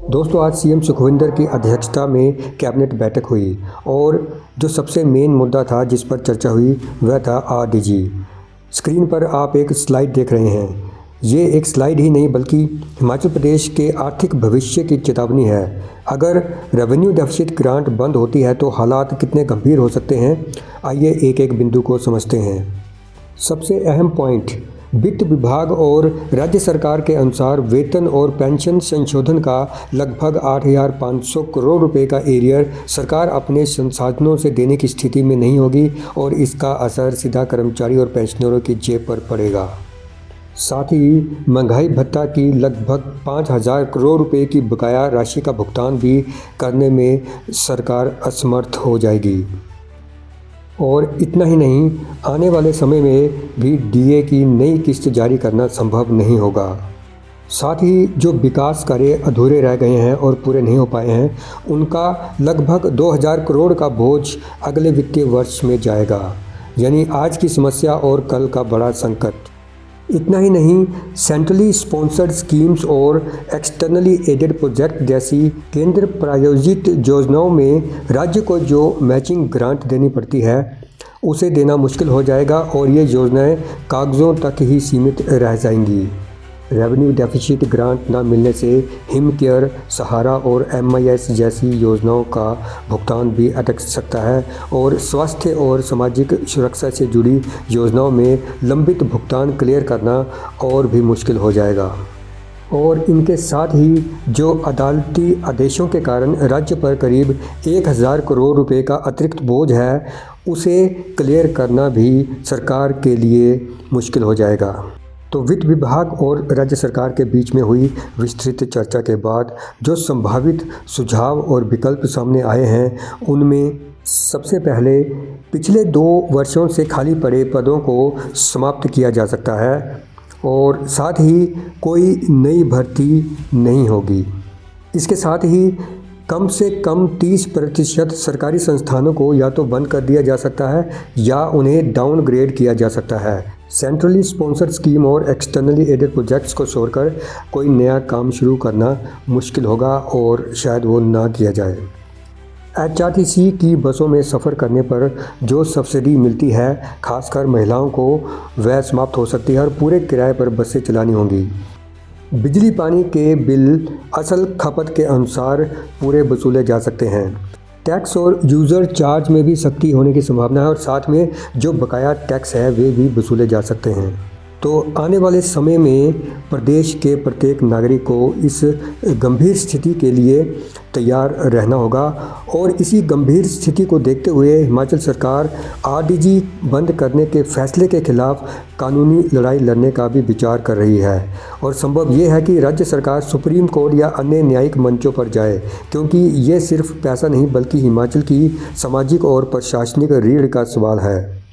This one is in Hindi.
दोस्तों, आज सीएम सुखविंदर की अध्यक्षता में कैबिनेट बैठक हुई और जो सबसे मेन मुद्दा था जिस पर चर्चा हुई वह था आरडीजी। स्क्रीन पर आप एक स्लाइड देख रहे हैं। ये एक स्लाइड ही नहीं बल्कि हिमाचल प्रदेश के आर्थिक भविष्य की चेतावनी है। अगर रेवेन्यू डेफिसिट ग्रांट बंद होती है तो हालात कितने गंभीर हो सकते हैं, आइए एक एक बिंदु को समझते हैं। सबसे अहम पॉइंट, वित्त विभाग और राज्य सरकार के अनुसार वेतन और पेंशन संशोधन का लगभग 8,500 करोड़ रुपए का एरियर सरकार अपने संसाधनों से देने की स्थिति में नहीं होगी और इसका असर सीधा कर्मचारी और पेंशनरों की जेब पर पड़ेगा। साथ ही महंगाई भत्ता की लगभग 5,000 करोड़ रुपए की बकाया राशि का भुगतान भी करने में सरकार असमर्थ हो जाएगी। और इतना ही नहीं, आने वाले समय में भी डीए की नई किस्त जारी करना संभव नहीं होगा। साथ ही जो विकास कार्य अधूरे रह गए हैं और पूरे नहीं हो पाए हैं, उनका लगभग 2,000 करोड़ का बोझ अगले वित्तीय वर्ष में जाएगा। यानी आज की समस्या और कल का बड़ा संकट। इतना ही नहीं, सेंट्रली स्पॉन्सर्ड स्कीम्स और एक्सटर्नली एडेड प्रोजेक्ट जैसी केंद्र प्रायोजित योजनाओं में राज्य को जो मैचिंग ग्रांट देनी पड़ती है उसे देना मुश्किल हो जाएगा और ये योजनाएं कागज़ों तक ही सीमित रह जाएंगी। रेवेन्यू डेफिसिट ग्रांट न मिलने से हिम केयर, सहारा और MIS जैसी योजनाओं का भुगतान भी अटक सकता है और स्वास्थ्य और सामाजिक सुरक्षा से जुड़ी योजनाओं में लंबित भुगतान क्लियर करना और भी मुश्किल हो जाएगा। और इनके साथ ही जो अदालती आदेशों के कारण राज्य पर करीब 1,000 करोड़ रुपए का अतिरिक्त बोझ है, उसे क्लियर करना भी सरकार के लिए मुश्किल हो जाएगा। तो वित्त विभाग और राज्य सरकार के बीच में हुई विस्तृत चर्चा के बाद जो संभावित सुझाव और विकल्प सामने आए हैं, उनमें सबसे पहले पिछले 2 वर्षों से खाली पड़े पदों को समाप्त किया जा सकता है और साथ ही कोई नई भर्ती नहीं होगी। इसके साथ ही कम से कम 30% सरकारी संस्थानों को या तो बंद कर दिया जा सकता है या उन्हें डाउनग्रेड किया जा सकता है। सेंट्रली स्पॉन्सर्ड स्कीम और एक्सटर्नली एडेड प्रोजेक्ट्स को छोड़कर कोई नया काम शुरू करना मुश्किल होगा और शायद वो ना किया जाए। HRTC की बसों में सफ़र करने पर जो सब्सिडी मिलती है, खासकर महिलाओं को, वह समाप्त हो सकती है और पूरे किराए पर बसें चलानी होंगी। बिजली पानी के बिल असल खपत के अनुसार पूरे वसूले जा सकते हैं। टैक्स और यूज़र चार्ज में भी सख्ती होने की संभावना है और साथ में जो बकाया टैक्स है वे भी वसूले जा सकते हैं। तो आने वाले समय में प्रदेश के प्रत्येक नागरिक को इस गंभीर स्थिति के लिए तैयार रहना होगा और इसी गंभीर स्थिति को देखते हुए हिमाचल सरकार आरडीजी बंद करने के फैसले के खिलाफ कानूनी लड़ाई लड़ने का भी विचार कर रही है। और संभव ये है कि राज्य सरकार सुप्रीम कोर्ट या अन्य न्यायिक मंचों पर जाए, क्योंकि ये सिर्फ पैसा नहीं बल्कि हिमाचल की सामाजिक और प्रशासनिक रीढ़ का सवाल है।